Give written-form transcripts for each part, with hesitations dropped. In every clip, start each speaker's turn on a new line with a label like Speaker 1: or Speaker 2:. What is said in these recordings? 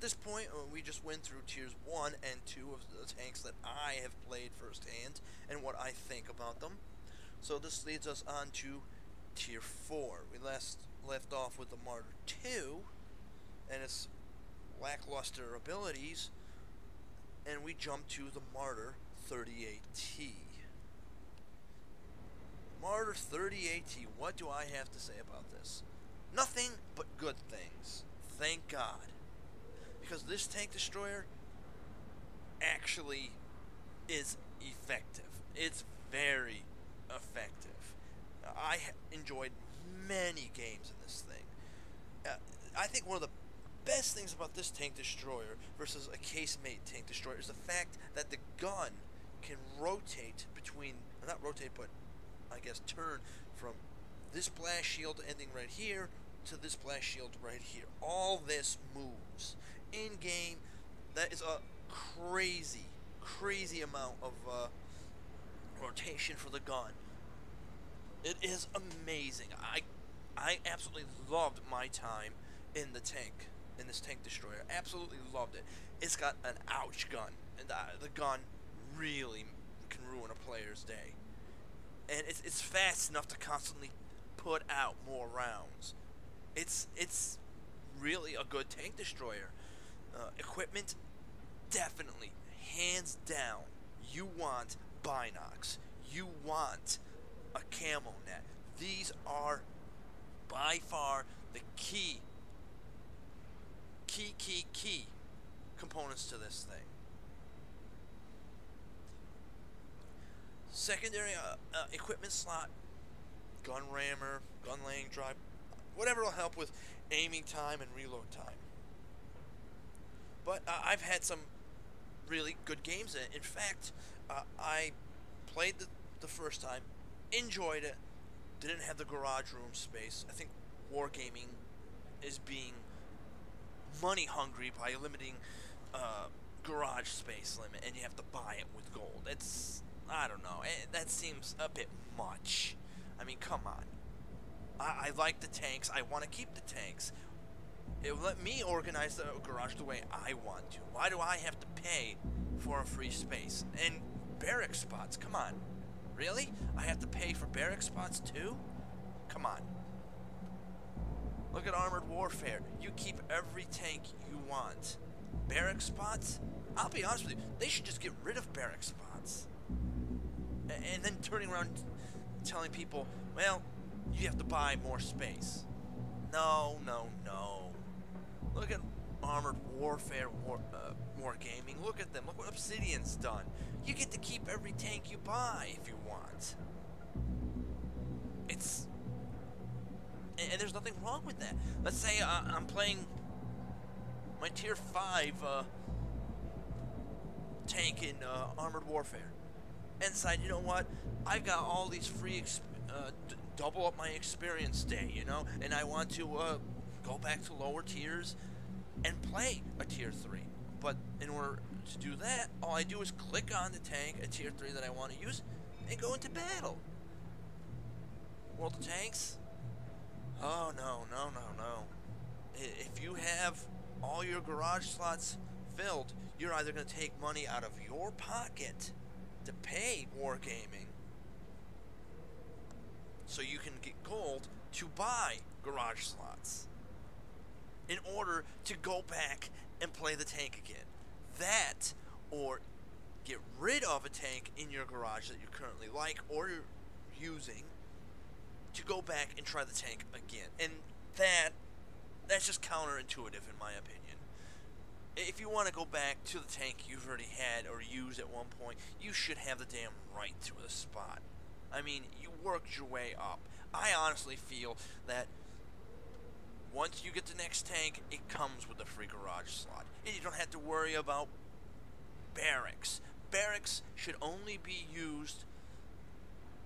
Speaker 1: this point, we just went through tiers 1 and 2 of the tanks that I have played firsthand and what I think about them. So this leads us on to tier 4. We left off with the Martyr 2 and its lackluster abilities, and we jump to the Martyr 38T. Martyr 38T, what do I have to say about this? Nothing but good things. Thank God. Because this tank destroyer actually is effective. It's very effective. I enjoyed many games in this thing. I think one of the best things about this tank destroyer versus a casemate tank destroyer is the fact that the gun can rotate between, not rotate, but I guess turn from this blast shield ending right here to this blast shield right here. All this moves. In game, that is a crazy amount of rotation for the gun. It is amazing. I absolutely loved my time in the tank, in this tank destroyer. Absolutely loved it. It's got an ouch gun, and the gun really can ruin a player's day. And it's fast enough to constantly put out more rounds. It's really a good tank destroyer. Equipment, definitely, hands down, you want binocs. You want a camo net. These are by far the key components to this thing. Secondary equipment slot, gun rammer, gun laying drive, whatever will help with aiming time and reload time. But I've had some really good games in it. In fact, I played the first time, enjoyed it, didn't have the garage room space. I think Wargaming is being money hungry by limiting garage space limit, and you have to buy it with gold. It's, I don't know, that seems a bit much. I mean, come on. I like the tanks. I want to keep the tanks. It let me organize the garage the way I want to. Why do I have to pay for a free space? And barrack spots, come on. Really? I have to pay for barrack spots too? Come on. Look at Armored Warfare. You keep every tank you want. Barrack spots? I'll be honest with you, they should just get rid of barrack spots. And then turning around telling people, well, you have to buy more space. No. Look at Armored Warfare Wargaming. Look at them. Look what Obsidian's done. You get to keep every tank you buy if you want. And there's nothing wrong with that. Let's say I'm playing my tier 5 tank in Armored Warfare. And decide, you know what? I've got all these free double up my experience day, you know, and I want to go back to lower tiers and play a tier 3. But in order to do that, all I do is click on the tank, a tier 3 that I want to use, and go into battle. World of Tanks? Oh, no. If you have all your garage slots filled, you're either going to take money out of your pocket to pay Wargaming so you can get gold to buy garage slots in order to go back and play the tank again. That, or get rid of a tank in your garage that you currently like or you're using to go back and try the tank again. And that's just counterintuitive in my opinion. If you want to go back to the tank you've already had or used at one point, you should have the damn right to a spot. I mean, you worked your way up. I honestly feel that once you get the next tank, it comes with a free garage slot. And you don't have to worry about barracks. Barracks should only be used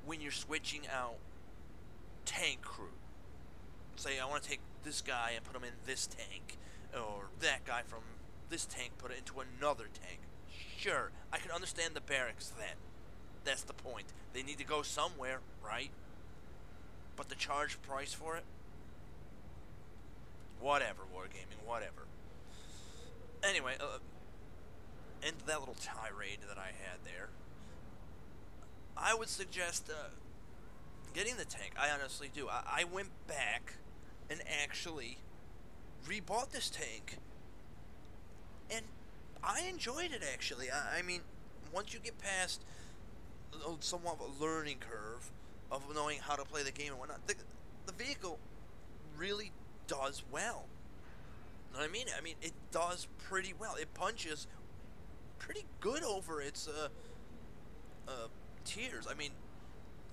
Speaker 1: when you're switching out tank crew. Say, I want to take this guy and put him in this tank, or that guy from this tank, put it into another tank. Sure, I can understand the barracks then. That's the point. They need to go somewhere, right? But the charge price for it? Whatever, Wargaming, whatever. Anyway, into that little tirade that I had there, I would suggest getting the tank. I honestly do. I went back and actually rebought this tank, and I enjoyed it actually. I mean, once you get past somewhat of a learning curve of knowing how to play the game and whatnot, the vehicle really does well. You know what I mean? I mean, it does pretty well. It punches pretty good over its tiers. I mean,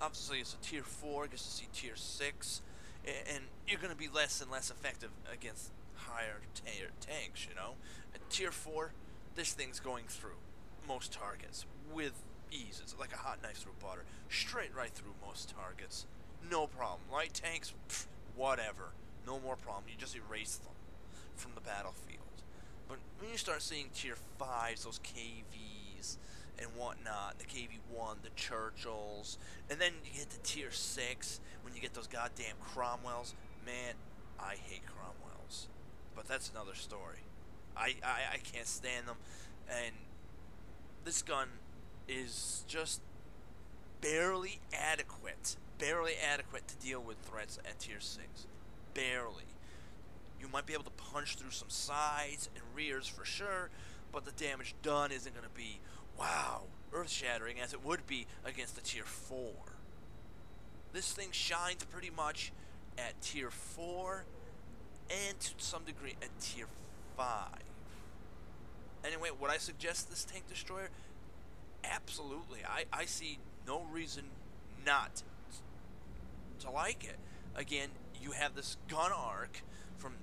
Speaker 1: obviously it's a tier 4, gets to see tier 6, and you're going to be less and less effective against higher tier tanks, you know? At tier 4, this thing's going through most targets with ease. It's like a hot knife through butter. Straight right through most targets. No problem. Light tanks, pff, whatever. No more problem. You just erase them from the battlefield. But when you start seeing tier 5s, those KVs and whatnot, the KV-1, the Churchills, and then you get to tier 6 when you get those goddamn Cromwells. Man, I hate Cromwells. But that's another story. I can't stand them, and this gun is just barely adequate to deal with threats at tier 6. Barely. You might be able to punch through some sides and rears for sure, but the damage done isn't going to be, wow, earth-shattering as it would be against the tier 4. This thing shines pretty much at tier 4 and to some degree at tier 5. Anyway, would I suggest this tank destroyer? Absolutely. I see no reason not to like it. Again, you have this gun arc from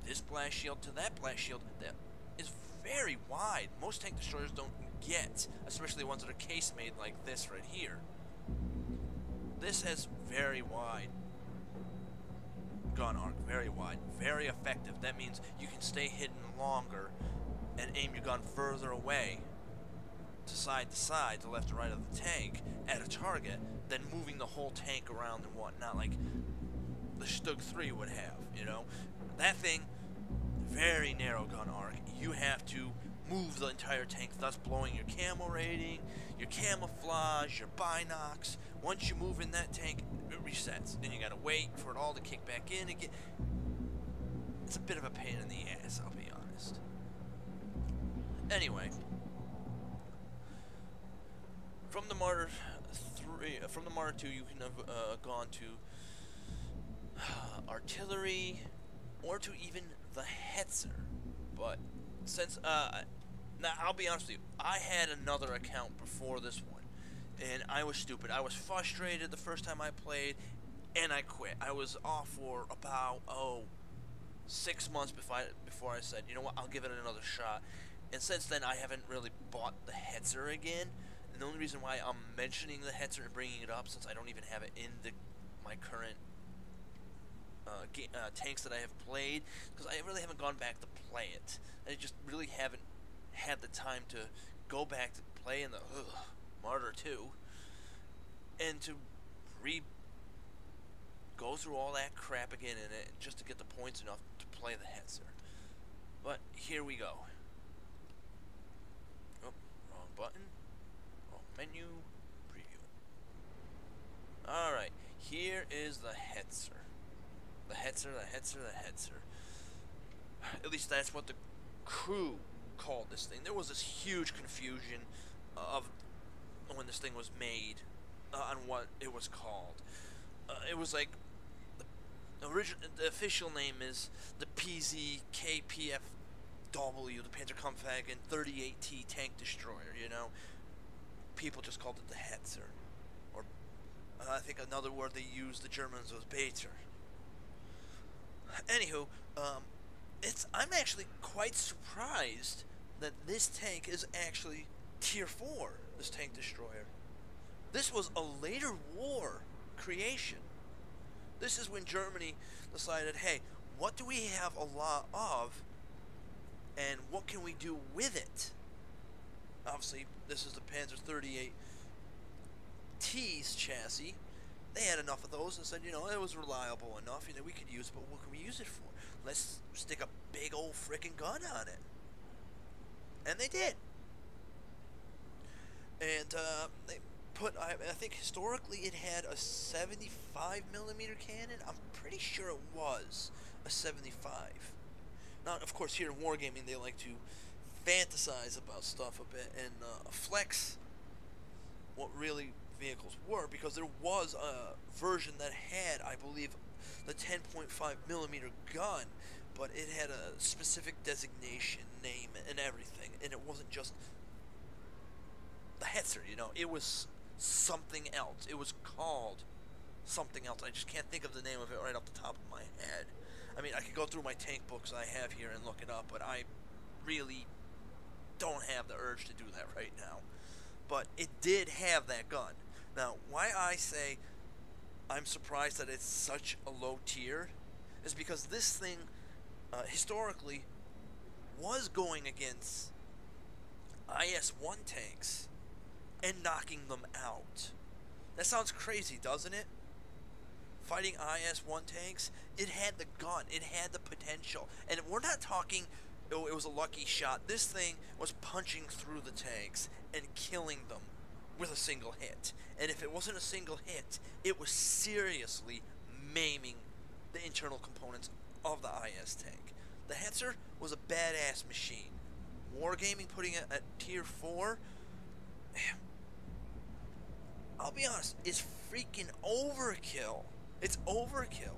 Speaker 1: this blast shield to that blast shield that is very wide. Most tank destroyers don't get, especially ones that are case made like this right here. This has very wide gun arc, very wide, very effective. That means you can stay hidden longer and aim your gun further away to side, to left to right of the tank at a target than moving the whole tank around and whatnot like the Stug 3 would have, you know? That thing, very narrow gun arc. You have to move the entire tank, thus blowing your camo rating, your camouflage, your binocs. Once you move in that tank, it resets. Then you gotta wait for it all to kick back in again. It's a bit of a pain in the ass, I'll be honest. Anyway, from the Martyr 2, you can have gone to artillery, or to even the Hetzer. But since now I'll be honest with you, I had another account before this one, and I was stupid. I was frustrated the first time I played, and I quit. I was off for about 6 months before I said, you know what, I'll give it another shot. And since then, I haven't really bought the Hetzer again. And the only reason why I'm mentioning the Hetzer and bringing it up, since I don't even have it in my current tanks that I have played, because I really haven't gone back to play it. I just really haven't had the time to go back to play in the Martyr 2 and to go through all that crap again in it just to get the points enough to play the Hetzer. But here we go. Oh, wrong button. Wrong menu. Preview. Alright, here is the Hetzer. The Hetzer. At least that's what the crew called this thing. There was this huge confusion of when this thing was made on what it was called. It was like the official name is the PZKPFW, the Panzerkampfwagen 38T tank destroyer. You know, people just called it the Hetzer, or I think another word they used, the Germans, was Beter. Anywho, I'm actually quite surprised that this tank is actually tier 4, this tank destroyer. This was a later war creation. This is when Germany decided, hey, what do we have a lot of, and what can we do with it? Obviously, this is the Panzer 38T's chassis. They had enough of those and said, you know, it was reliable enough, we could use it, but what can we use it for? Let's stick a big old frickin' gun on it. And they did. And they put, I think historically it had a 75 millimeter cannon. I'm pretty sure it was a 75. Now, of course, here in Wargaming, they like to fantasize about stuff a bit and flex what really vehicles were, because there was a version that had, I believe, the 10.5 millimeter gun, but it had a specific designation, name, and everything, and it wasn't just the Hetzer, you know, it was something else. It was called something else. I just can't think of the name of it right off the top of my head. I mean, I could go through my tank books I have here and look it up, but I really don't have the urge to do that right now. But it did have that gun. Now, why I say I'm surprised that it's such a low tier is because this thing, historically, was going against IS-1 tanks and knocking them out. That sounds crazy, doesn't it? Fighting IS-1 tanks, it had the gun, it had the potential. And we're not talking, oh, it was a lucky shot. This thing was punching through the tanks and killing them with a single hit. And if it wasn't a single hit, it was seriously maiming the internal components of the IS tank. The Hetzer was a badass machine. Wargaming putting it at tier 4, I'll be honest, it's freaking overkill. It's overkill.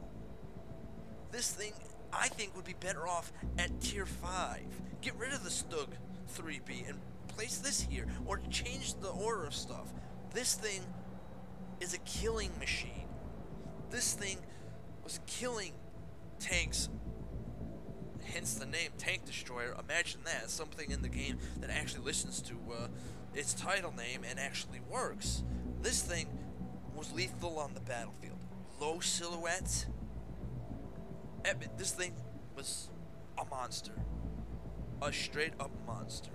Speaker 1: This thing, I think, would be better off at tier 5. Get rid of the Stug 3B and place this here, or change the order of stuff. This thing is a killing machine. This thing was killing tanks, hence the name Tank Destroyer. Imagine that, something in the game that actually listens to its title name and actually works. This thing was lethal on the battlefield. Low silhouettes. This thing was a monster. A straight up monster.